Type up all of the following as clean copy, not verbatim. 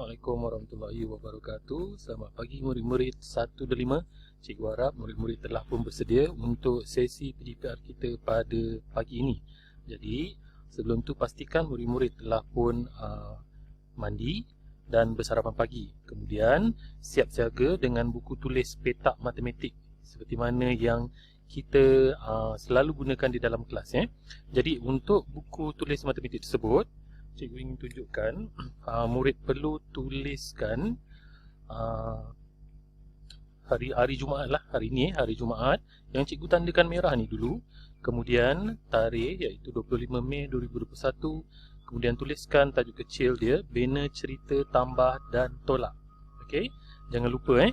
Assalamualaikum warahmatullahi wabarakatuh. Selamat pagi murid-murid 1 dan 5. Cikgu harap murid-murid telah pun bersedia untuk sesi PDPR kita pada pagi ini. Jadi sebelum tu pastikan murid-murid telah pun mandi dan bersarapan pagi. Kemudian siap siaga dengan buku tulis petak matematik seperti mana yang kita selalu gunakan di dalam kelas. Jadi untuk buku tulis matematik tersebut, cikgu ingin tunjukkan murid perlu tuliskan hari Jumaat lah, hari ni hari Jumaat yang cikgu tandakan merah ni dulu. Kemudian tarikh iaitu 25 Mei 2021. Kemudian tuliskan tajuk kecil dia, bina cerita tambah dan tolak. Okey, jangan lupa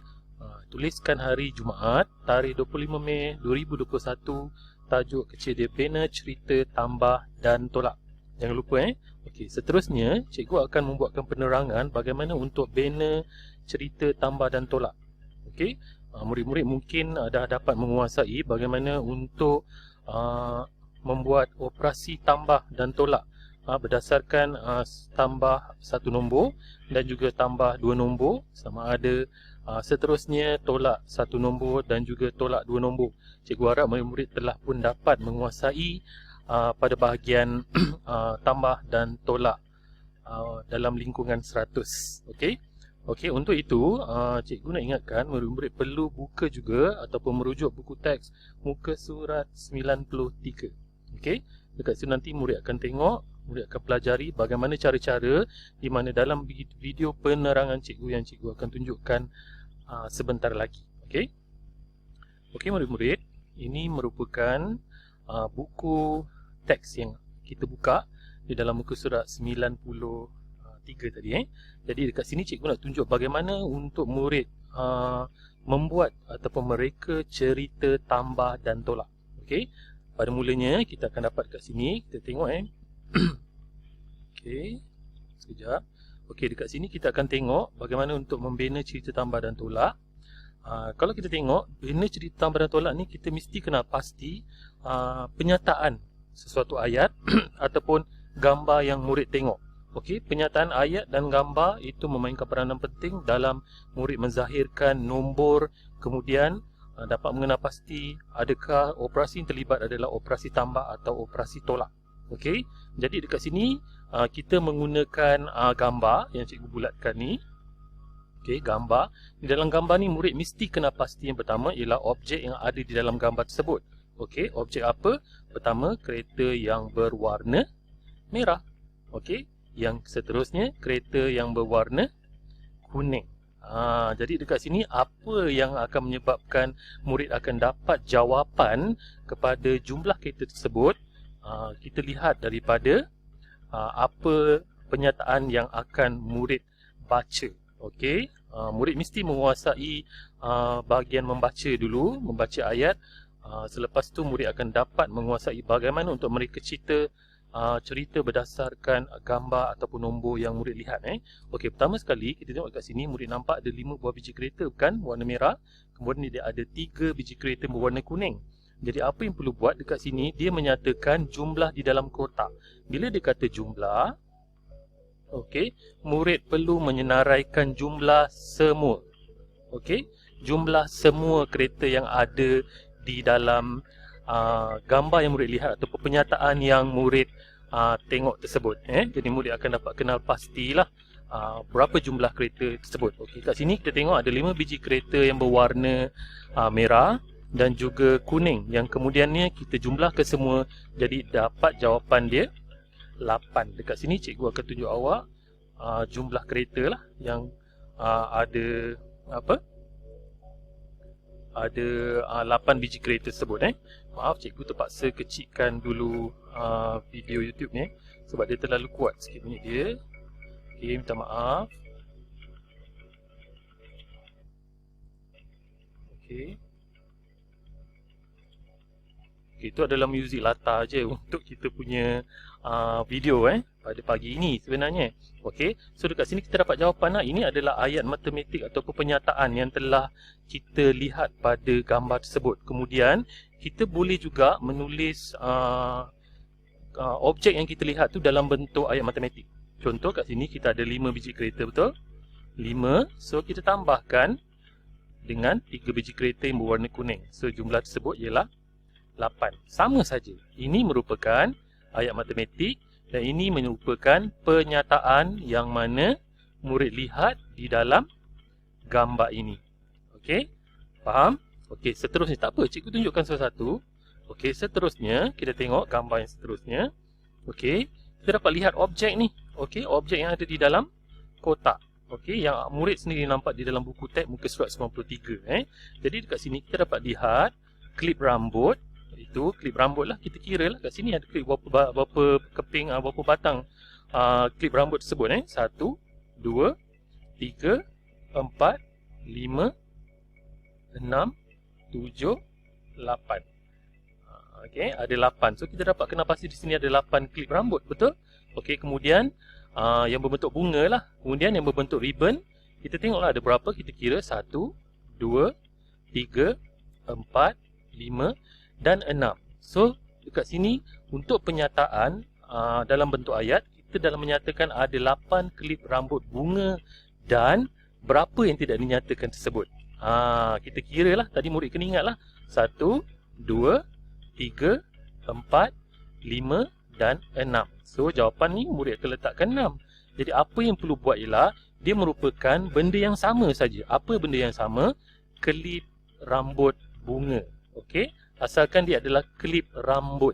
tuliskan hari Jumaat, tarikh 25 Mei 2021, tajuk kecil dia bina cerita tambah dan tolak. Jangan lupa Okey, seterusnya cikgu akan membuatkan penerangan bagaimana untuk bina cerita tambah dan tolak. Okey, murid-murid mungkin dah dapat menguasai bagaimana untuk membuat operasi tambah dan tolak berdasarkan tambah satu nombor dan juga tambah dua nombor, sama ada seterusnya tolak satu nombor dan juga tolak dua nombor. Cikgu harap murid-murid telah pun dapat menguasai pada bahagian tambah dan tolak dalam lingkungan 100. Okey, untuk itu cikgu nak ingatkan murid-murid perlu buka juga ataupun merujuk buku teks muka surat 93. Okey, dekat situ nanti murid akan tengok, murid akan pelajari bagaimana cara-cara di mana dalam video penerangan cikgu yang cikgu akan tunjukkan sebentar lagi. Okey murid-murid, ini merupakan buku teks yang kita buka di dalam muka surat 93 tadi. Jadi dekat sini cikgu nak tunjuk bagaimana untuk murid membuat ataupun mereka cerita tambah dan tolak. Okey, pada mulanya kita akan dapat kat sini, kita tengok Okey, sekejap. Okey, dekat sini kita akan tengok bagaimana untuk membina cerita tambah dan tolak. Kalau kita tengok bina cerita tambah dan tolak ni, kita mesti kenal pasti penyataan sesuatu ayat ataupun gambar yang murid tengok. Okey, penyataan ayat dan gambar itu memainkan peranan penting dalam murid menzahirkan nombor, kemudian dapat mengenal pasti adakah operasi yang terlibat adalah operasi tambah atau operasi tolak. Okey, jadi dekat sini kita menggunakan gambar yang cikgu bulatkan ni. Okey, gambar. Di dalam gambar ni murid mesti kenal pasti yang pertama ialah objek yang ada di dalam gambar tersebut. Okey, objek apa? Pertama, kereta yang berwarna merah. Okey, yang seterusnya kereta yang berwarna kuning. Jadi dekat sini apa yang akan menyebabkan murid akan dapat jawapan kepada jumlah kereta tersebut? Kita lihat daripada apa penyataan yang akan murid baca. Okey, murid mesti menguasai bahagian membaca dulu, membaca ayat. Selepas tu murid akan dapat menguasai bagaimana untuk mereka cerita berdasarkan gambar ataupun nombor yang murid lihat. Okey, pertama sekali kita tengok kat sini murid nampak ada 5 buah biji kereta bukan warna merah. Kemudian dia ada 3 biji kereta berwarna kuning. Jadi apa yang perlu buat dekat sini, dia menyatakan jumlah di dalam kotak. Bila dia kata jumlah, okey, murid perlu menyenaraikan jumlah semua. Okey, jumlah semua kereta yang ada di dalam gambar yang murid lihat ataupun penyataan yang murid tengok tersebut. Jadi murid akan dapat kenal pastilah berapa jumlah kereta tersebut. Okey, kat sini kita tengok ada 5 biji kereta yang berwarna merah dan juga kuning, yang kemudiannya kita jumlah ke semua, jadi dapat jawapan dia 8. Dekat sini cikgu akan tunjuk awak jumlah kereta lah yang ada ada 8 biji kereta tersebut. Maaf, cikgu terpaksa kecilkan dulu video YouTube ni sebab dia terlalu kuat sikit bunyi dia. Okey, minta maaf. Okey, itu adalah muzik latar je untuk kita punya video pada pagi ini sebenarnya. Okey, so dekat sini kita dapat jawapan lah. Ini adalah ayat matematik ataupun penyataan yang telah kita lihat pada gambar tersebut. Kemudian kita boleh juga menulis objek yang kita lihat tu dalam bentuk ayat matematik. Contoh kat sini kita ada 5 biji kereta, betul? 5. So kita tambahkan dengan 3 biji kereta yang berwarna kuning. So jumlah tersebut ialah 8. Sama saja. Ini merupakan ayat matematik dan ini merupakan pernyataan yang mana murid lihat di dalam gambar ini. Okey? Faham? Okey, seterusnya tak apa, cikgu tunjukkan satu-satu. Okey, seterusnya kita tengok gambar yang seterusnya. Okey, kita dapat lihat objek ni. Okey, objek yang ada di dalam kotak. Okey, yang murid sendiri nampak di dalam buku teks muka surat 93. Jadi dekat sini kita dapat lihat klip rambut. Itu klip rambut lah, kita kira lah kat sini ada klip berapa keping, berapa batang klip rambut tersebut. 1, 2, 3, 4, 5, 6, 7, 8. Okey, ada 8. So kita dapat kena pasti di sini ada 8 klip rambut, betul? Okey, kemudian yang berbentuk bunga lah. Kemudian yang berbentuk ribbon, kita tengoklah ada berapa, kita kira 1, 2, 3, 4, 5 dan 6. So dekat sini untuk penyataan dalam bentuk ayat, kita dalam menyatakan ada 8 klip rambut bunga dan berapa yang tidak dinyatakan tersebut. Kita kira lah, tadi murid kena ingat lah. 1, 2, 3, 4, 5 dan 6. So jawapan ni murid akan letakkan 6. Jadi apa yang perlu buat ialah dia merupakan benda yang sama saja. Apa benda yang sama? Klip rambut bunga. Okey, asalkan dia adalah klip rambut,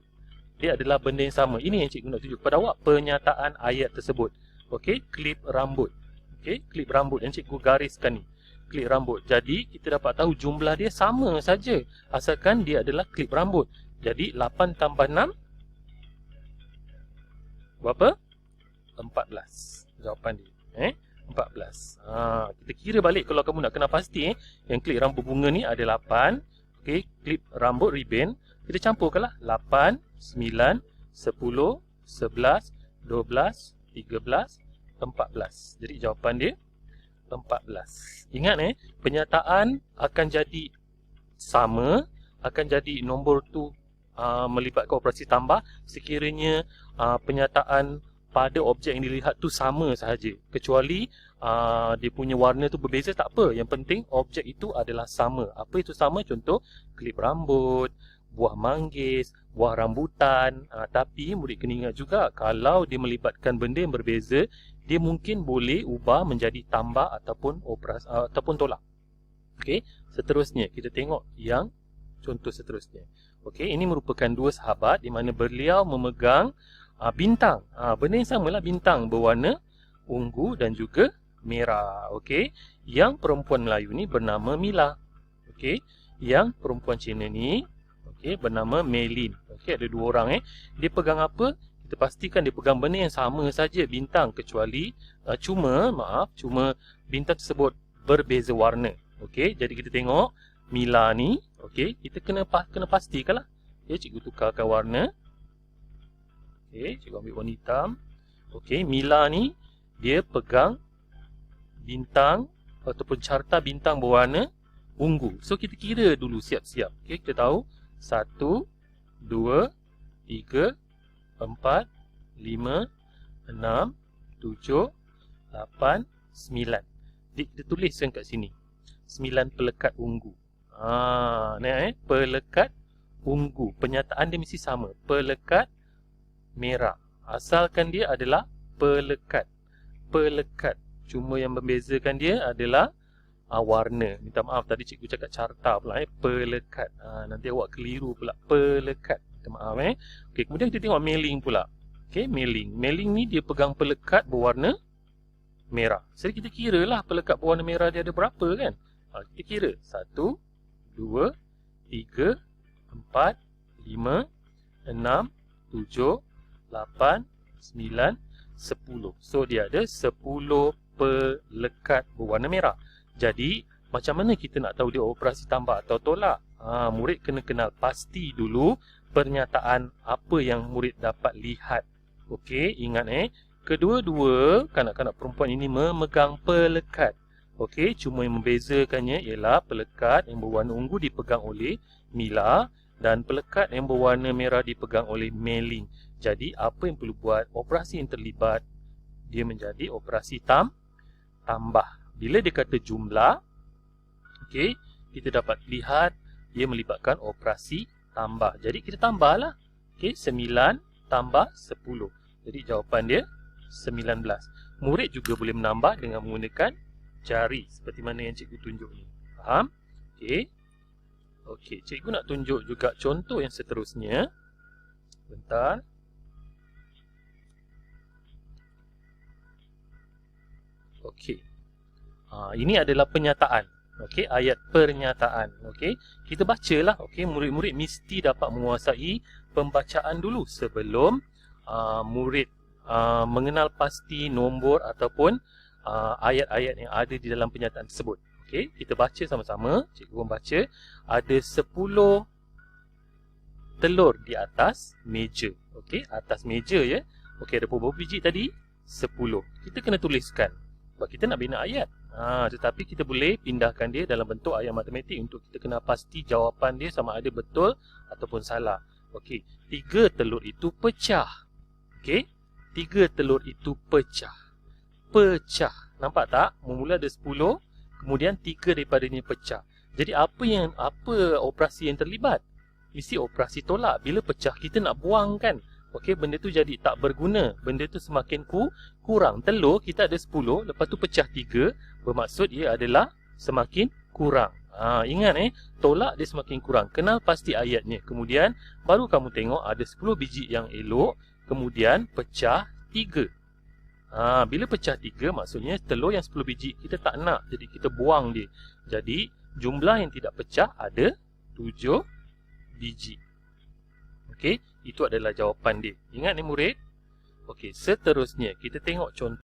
dia adalah benda yang sama. Ini yang cikgu nak tunjuk kepada awak, pernyataan ayat tersebut. Okey, klip rambut. Okey, klip rambut yang cikgu gariskan ni, klip rambut. Jadi kita dapat tahu jumlah dia sama saja asalkan dia adalah klip rambut. Jadi 8 tambah 6 berapa? 14. Jawapan dia 14. Kita kira balik kalau kamu nak kena pasti yang klip rambut bunga ni ada 8. Okey, klip rambut ribbon kita campurkanlah 8, 9, 10, 11, 12, 13, 14. Jadi jawapan dia 14. Ingat penyataan akan jadi sama, akan jadi nombor tu melibatkan operasi tambah sekiranya penyataan pada objek yang dilihat tu sama sahaja. Kecuali dia punya warna tu berbeza, tak apa. Yang penting objek itu adalah sama. Apa itu sama? Contoh klip rambut, buah manggis, buah rambutan. Tapi murid kena ingat juga kalau dia melibatkan benda yang berbeza, dia mungkin boleh ubah menjadi tambah ataupun operasi ataupun tolak. Okey, seterusnya kita tengok yang contoh seterusnya. Okey, ini merupakan dua sahabat di mana beliau memegang bintang. Benda yang samalah, bintang berwarna ungu dan juga merah. Okey, yang perempuan Melayu ni bernama Mila. Okey, yang perempuan Cina ni bernama Melin. Okey, ada dua orang Dia pegang apa? Kita pastikan dia pegang benda yang sama saja, bintang, kecuali cuma bintang tersebut berbeza warna. Okey, jadi kita tengok Mila ni, okey, kita kena pastikanlah. Okey, cikgu tukarkan warna. Okey, cikgu ambil warna hitam. Okey, Mila ni dia pegang bintang ataupun carta bintang berwarna ungu. So kita kira dulu siap-siap. Okey, kita tahu 1, 2, 3, 4, 5, 6, 7, 8, 9. Jadi kita tuliskan kat sini 9 pelekat ungu. Pelekat ungu. Penyataan dia mesti sama. Pelekat merah. Asalkan dia adalah pelekat. Pelekat. Cuma yang membezakan dia adalah warna. Minta maaf tadi cikgu cakap carta pula pelekat. Nanti awak keliru pula. Pelekat. Minta maaf Okey, kemudian kita tengok mailing pula. Okey, mailing. Mailing ni dia pegang pelekat berwarna merah. Jadi kita kira lah pelekat berwarna merah dia ada berapa kan? Kita kira 1, 2, 3, 4, 5, 6, 7, 8, 9, 10. So dia ada 10 pelekat berwarna merah. Jadi macam mana kita nak tahu dia operasi tambah atau tolak? Murid kena kenal pasti dulu pernyataan apa yang murid dapat lihat. Okey, ingat kedua-dua kanak-kanak perempuan ini memegang pelekat. Okey, cuma yang membezakannya ialah pelekat yang berwarna ungu dipegang oleh Mila dan pelekat yang berwarna merah dipegang oleh Mailing. Jadi apa yang perlu buat? Operasi yang terlibat dia menjadi operasi tambah. Bila dia kata jumlah, okey, kita dapat lihat dia melibatkan operasi tambah. Jadi kita tambahlah. Okey, 9 tambah 10. Jadi jawapan dia 19. Murid juga boleh menambah dengan menggunakan jari seperti mana yang cikgu tunjuk ni. Faham? Okey. Okey, cikgu nak tunjuk juga contoh yang seterusnya. Bentar. Okey. Ini adalah pernyataan. Okey, ayat pernyataan. Okey, kita bacalah. Okey, murid-murid mesti dapat menguasai pembacaan dulu sebelum murid mengenal pasti nombor ataupun ayat-ayat yang ada di dalam pernyataan tersebut. Okey, kita baca sama-sama. Cikgu membaca. Ada 10 telur di atas meja. Okey, atas meja ya. Okey, ada berapa biji tadi? 10. Kita kena tuliskan. Sebab kita nak bina ayat. Tetapi kita boleh pindahkan dia dalam bentuk ayat matematik untuk kita kena pasti jawapan dia sama ada betul ataupun salah. Okey, 3 telur itu pecah. Okey, 3 telur itu pecah. Pecah. Nampak tak? Mula ada 10, kemudian 3 daripadanya pecah. Jadi apa operasi yang terlibat? Mesti operasi tolak. Bila pecah kita nak buang kan? Okey, benda tu jadi tak berguna. Benda tu semakin kurang. Telur kita ada 10, lepas tu pecah 3, bermaksud ia adalah semakin kurang. Ingat tolak dia semakin kurang. Kenal pasti ayatnya. Kemudian baru kamu tengok ada 10 biji yang elok, kemudian pecah 3. Bila pecah 3 maksudnya telur yang 10 biji kita tak nak, jadi kita buang dia. Jadi jumlah yang tidak pecah ada 7 biji. Okey, itu adalah jawapan dia. Ingat ni murid? Okey, seterusnya kita tengok contoh